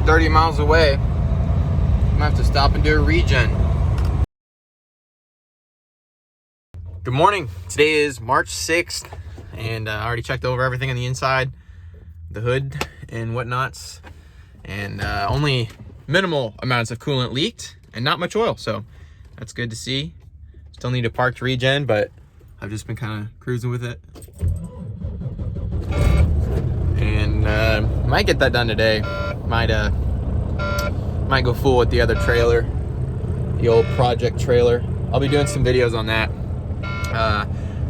30 miles away. I'm gonna have to stop and do a regen. Good morning. Today is March 6th, and I already checked over everything on the inside, the hood and whatnots, and only minimal amounts of coolant leaked and not much oil, so that's good to see. Still need a parked regen, but I've just been kind of cruising with it. And might get that done today. Might go full with the other trailer, the old project trailer. I'll be doing some videos on that.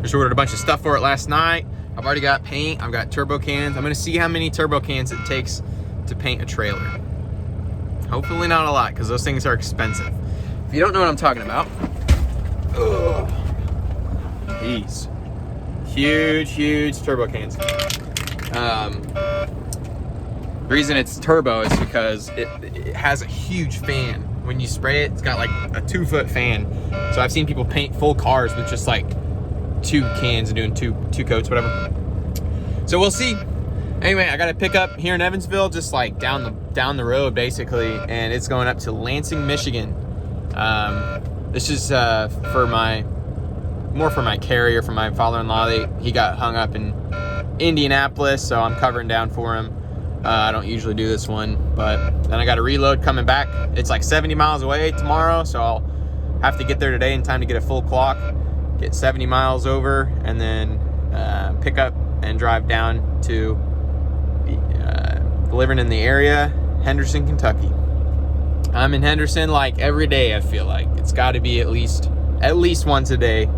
Just ordered a bunch of stuff for it last night. I've already got paint. I've got turbo cans. I'm gonna see how many turbo cans it takes to paint a trailer. Hopefully not a lot, because those things are expensive. If you don't know what I'm talking about, these huge turbo cans. The reason it's turbo is because it has a huge fan. When you spray it, it's got like a 2-foot fan. So I've seen people paint full cars with just like 2 cans and doing two coats, whatever. So we'll see. Anyway, I got to pick up here in Evansville, just like down the road basically, and it's going up to Lansing, Michigan. This is for my carrier, for my father-in-law. He got hung up in Indianapolis, so I'm covering down for him. I don't usually do this one, but then I got to reload coming back. It's like 70 miles away tomorrow, so I'll have to get there today in time to get a full clock, get 70 miles over, and then pick up and drive down to living in the area, Henderson, Kentucky. I'm in Henderson like every day. I feel like it's got to be at least once a day,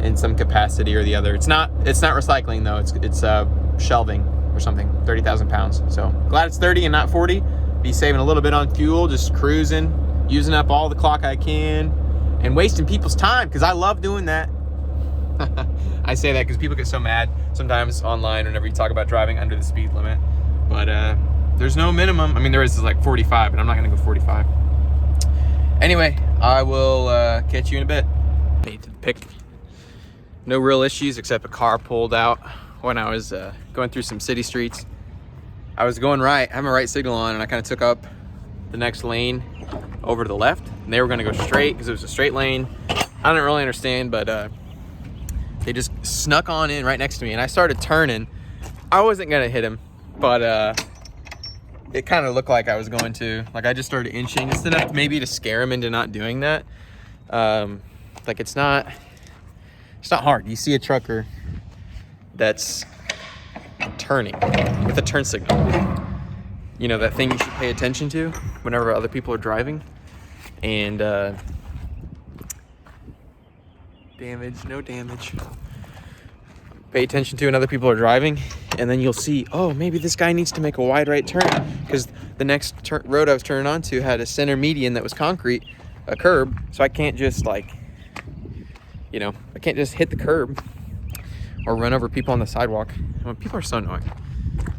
in some capacity or the other. It's not recycling though. It's shelving or something. 30,000 pounds. So glad it's 30 and not 40. Be saving a little bit on fuel, just cruising, using up all the clock I can, and wasting people's time, because I love doing that. I say that because people get so mad sometimes online whenever you talk about driving under the speed limit. But there's no minimum. I mean, there is like 45, but I'm not going to go 45. Anyway, I will catch you in a bit. Made to the pick. No real issues except a car pulled out when I was going through some city streets. I was going right. I have my right signal on, and I kind of took up the next lane over to the left. And they were going to go straight because it was a straight lane. I don't really understand, but they just snuck on in right next to me, and I started turning. I wasn't going to hit him, but it kind of looked like I was going to. Like, I just started inching just enough maybe to scare him into not doing that. Like, it's not hard. You see a trucker that's turning with a turn signal. You know, that thing you should pay attention to whenever other people are driving. And no damage. Pay attention to when other people are driving, and then you'll see, oh, maybe this guy needs to make a wide right turn, because the next road I was turning onto had a center median that was concrete, a curb, so I can't just I can't just hit the curb or run over people on the sidewalk. When people are so annoying.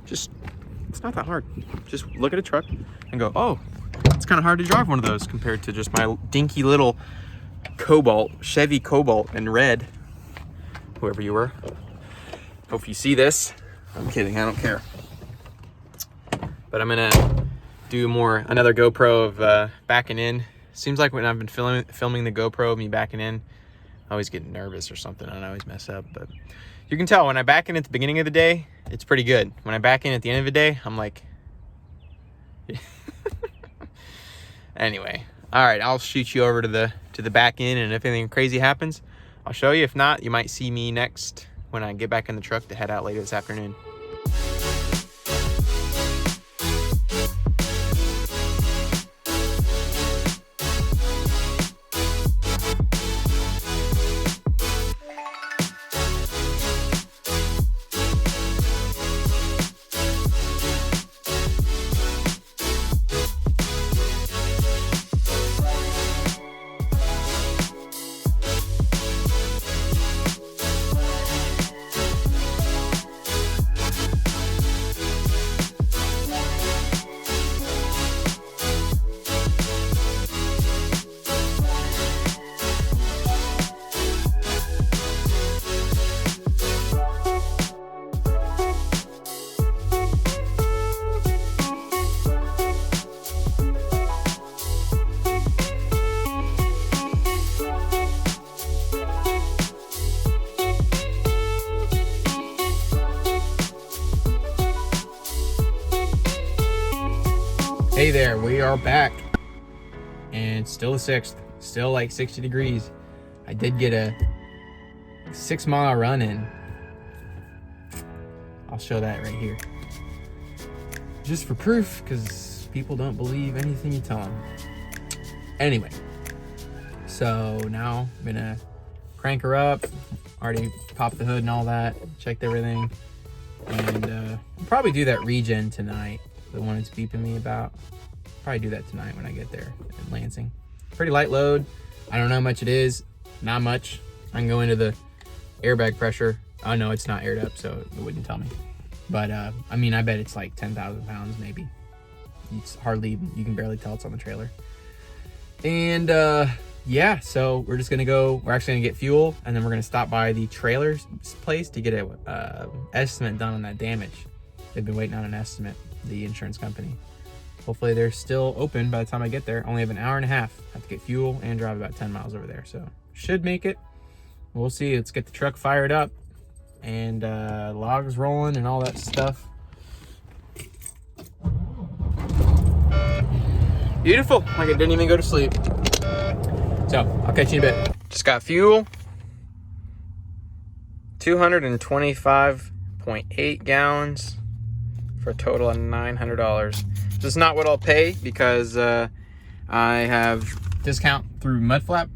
It's not that hard. Just look at a truck and go, oh, it's kind of hard to drive one of those compared to just my dinky little Chevy Cobalt in red. Whoever you were. Hope you see this. I'm kidding, I don't care. But I'm gonna do another GoPro of backing in. Seems like when I've been filming the GoPro of me backing in, I always get nervous or something, and I always mess up. But you can tell when I back in at the beginning of the day, it's pretty good. When I back in at the end of the day, I'm like, anyway. All right, I'll shoot you over to the back end, and if anything crazy happens, I'll show you. If not, you might see me next when I get back in the truck to head out later this afternoon. there, we are back. And still the 6th, still like 60 degrees. I did get a 6-mile run in. I'll show that right here. Just for proof, because people don't believe anything you tell them. Anyway, so now I'm gonna crank her up. Already popped the hood and all that, checked everything. And I'll probably do that regen tonight, the one it's beeping me about. Probably do that tonight when I get there in Lansing. Pretty light load. I don't know how much it is. Not much. I can go into the airbag pressure. Oh no, it's not aired up, so it wouldn't tell me. But I mean, I bet it's like 10,000 pounds maybe. It's hardly, you can barely tell it's on the trailer. And yeah, so we're just gonna go, we're actually gonna get fuel, and then we're gonna stop by the trailer place to get a estimate done on that damage. They've been waiting on an estimate, the insurance company. Hopefully they're still open by the time I get there. Only have an hour and a half. I have to get fuel and drive about 10 miles over there, so should make it. We'll see. Let's get the truck fired up and logs rolling and all that stuff. Beautiful, like I didn't even go to sleep. So I'll catch you in a bit. Just got fuel. 225.8 gallons for a total of $900. This is not what I'll pay because I have discount through Mudflap,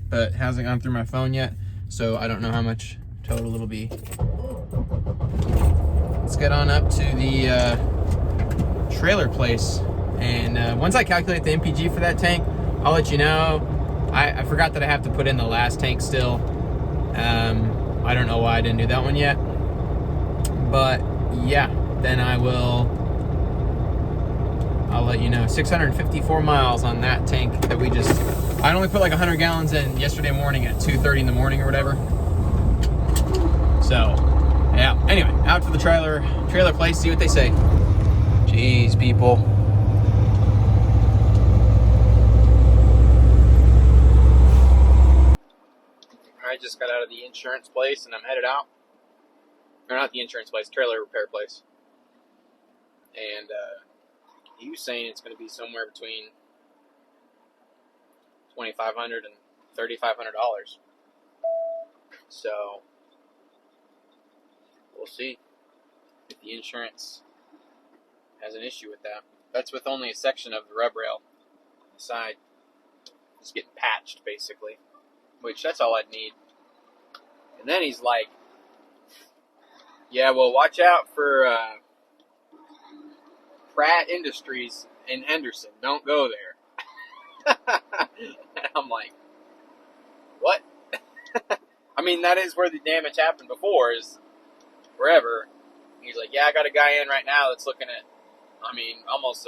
but it hasn't gone through my phone yet, so I don't know how much total it'll be. Let's get on up to the trailer place, and once I calculate the MPG for that tank, I'll let you know. I forgot that I have to put in the last tank still. I don't know why I didn't do that one yet, but yeah, then I'll let you know. 654 miles on that tank that we just, I only put like 100 gallons in yesterday morning at 2:30 in the morning or whatever. So yeah, anyway, out to the trailer place, see what they say. Jeez, people. I just got out of the insurance place and I'm headed out. Or not the insurance place, trailer repair place. And he was saying it's going to be somewhere between $2,500 and $3,500. So we'll see if the insurance has an issue with that. That's with only a section of the rub rail on the side. Just getting patched, basically. Which, that's all I'd need. And then he's like, yeah, well, watch out for Pratt Industries in Henderson. Don't go there. And I'm like, what? I mean, that is where the damage happened before, is wherever. He's like, yeah, I got a guy in right now that's looking at, I mean, almost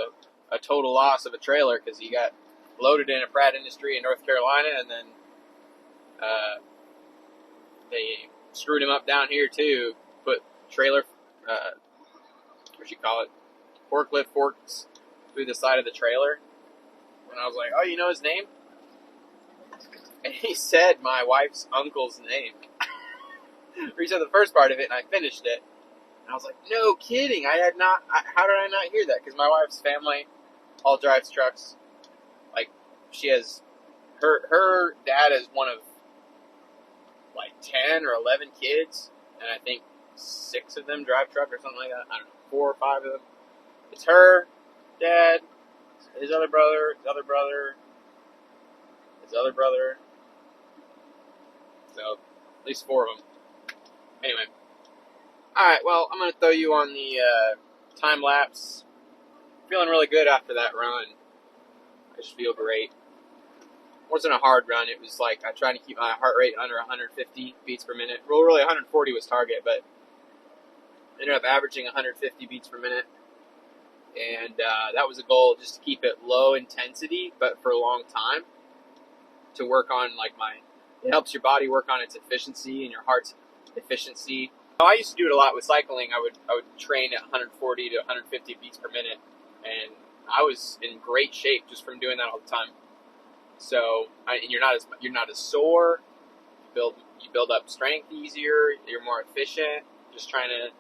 a total loss of a trailer because he got loaded in a Pratt Industry in North Carolina, and then they screwed him up down here too. Put trailer, what you call it, forklift forks through the side of the trailer. And I was like, oh, you know his name? And he said my wife's uncle's name. He said the first part of it, and I finished it. And I was like, no kidding. How did I not hear that? Because my wife's family all drives trucks. Like, she has, her dad is one of like 10 or 11 kids, and I think 6 of them drive truck or something like that. I don't know, 4 or 5 of them. It's her, dad, his other brother, his other brother, his other brother. So, at least 4 of them. Anyway. Alright, well, I'm going to throw you on the time lapse. Feeling really good after that run. I just feel great. It wasn't a hard run. It was like I tried to keep my heart rate under 150 beats per minute. Well, really 140 was target, but I ended up averaging 150 beats per minute. And that was a goal, just to keep it low intensity, but for a long time. To work on it helps your body work on its efficiency and your heart's efficiency. I used to do it a lot with cycling. I would train at 140 to 150 beats per minute, and I was in great shape just from doing that all the time. So, and you're not as sore. You build up strength easier. You're more efficient. Just trying to.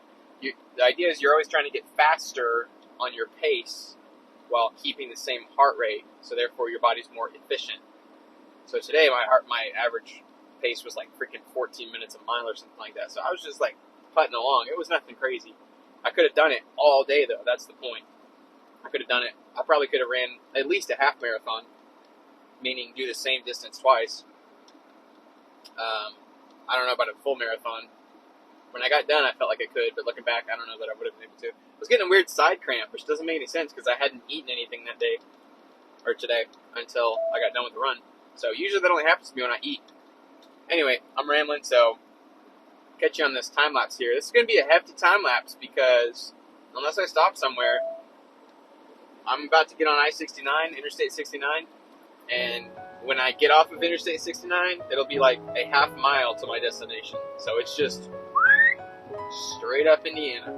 The idea is you're always trying to get faster on your pace while keeping the same heart rate, so therefore your body's more efficient. So today my average pace was like freaking 14 minutes a mile or something like that. So I was just like putting along. It was nothing crazy. I could have done it all day though. That's the point. I could have done it. I probably could have ran at least a half marathon, meaning do the same distance twice. I don't know about a full marathon. When I got done, I felt like I could, but looking back, I don't know that I would have been able to. I was getting a weird side cramp, which doesn't make any sense because I hadn't eaten anything that day, or today, until I got done with the run. So usually that only happens to me when I eat. Anyway, I'm rambling, so catch you on this time lapse here. This is going to be a hefty time lapse because unless I stop somewhere, I'm about to get on I-69, Interstate 69, and when I get off of Interstate 69, it'll be like a half mile to my destination. So it's just straight up Indiana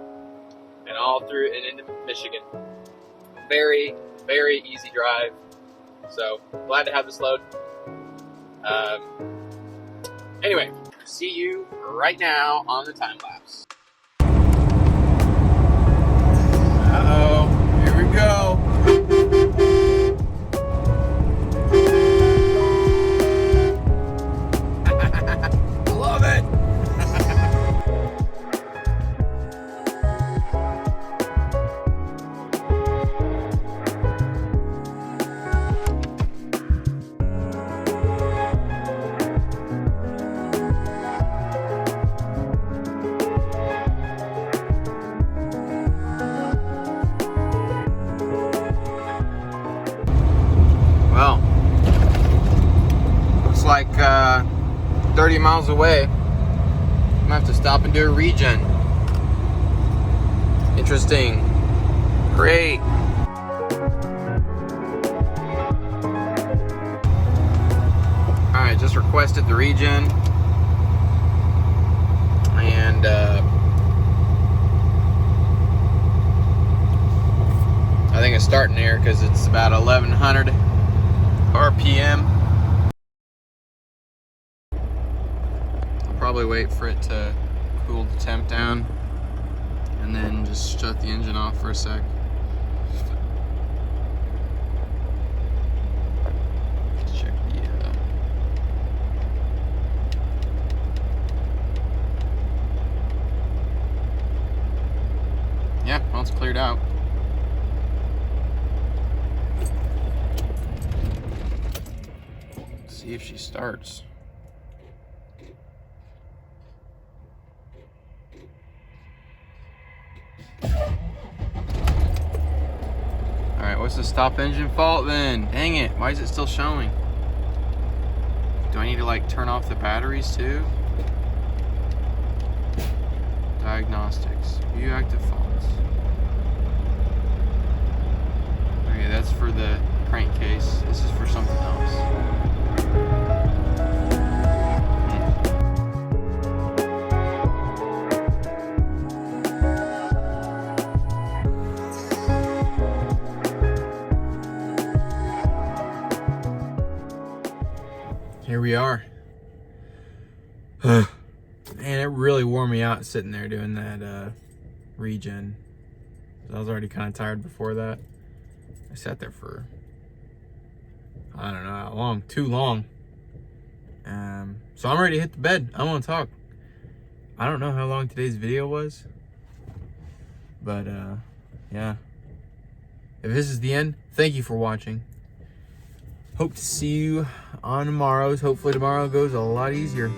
and all through and into Michigan. Very, very easy drive. So glad to have this load. Anyway, see you right now on the time lapse. Uh-oh, here we go. Love it. Well, looks like 30 miles away. I'm gonna have to stop and do a regen. Interesting. Great. Alright, just requested the regen. And I think it's starting there because it's about 1100 RPM. I'll probably wait for it to cool the temp down and then just shut the engine off for a sec. Let's check the yeah, well, it's cleared out. Let's see if she starts. Alright, what's the stop engine fault then? Dang it, why is it still showing? Do I need to like turn off the batteries too? Diagnostics, view active faults. Okay, that's for the crankcase. This is for something else. Here we are. Man, it really wore me out sitting there doing that regen. I was already kind of tired before that. I sat there for, I don't know how long, too long. So I'm ready to hit the bed. I want to talk. I don't know how long today's video was, but yeah. If this is the end, thank you for watching. Hope to see you on tomorrow's. Hopefully tomorrow goes a lot easier.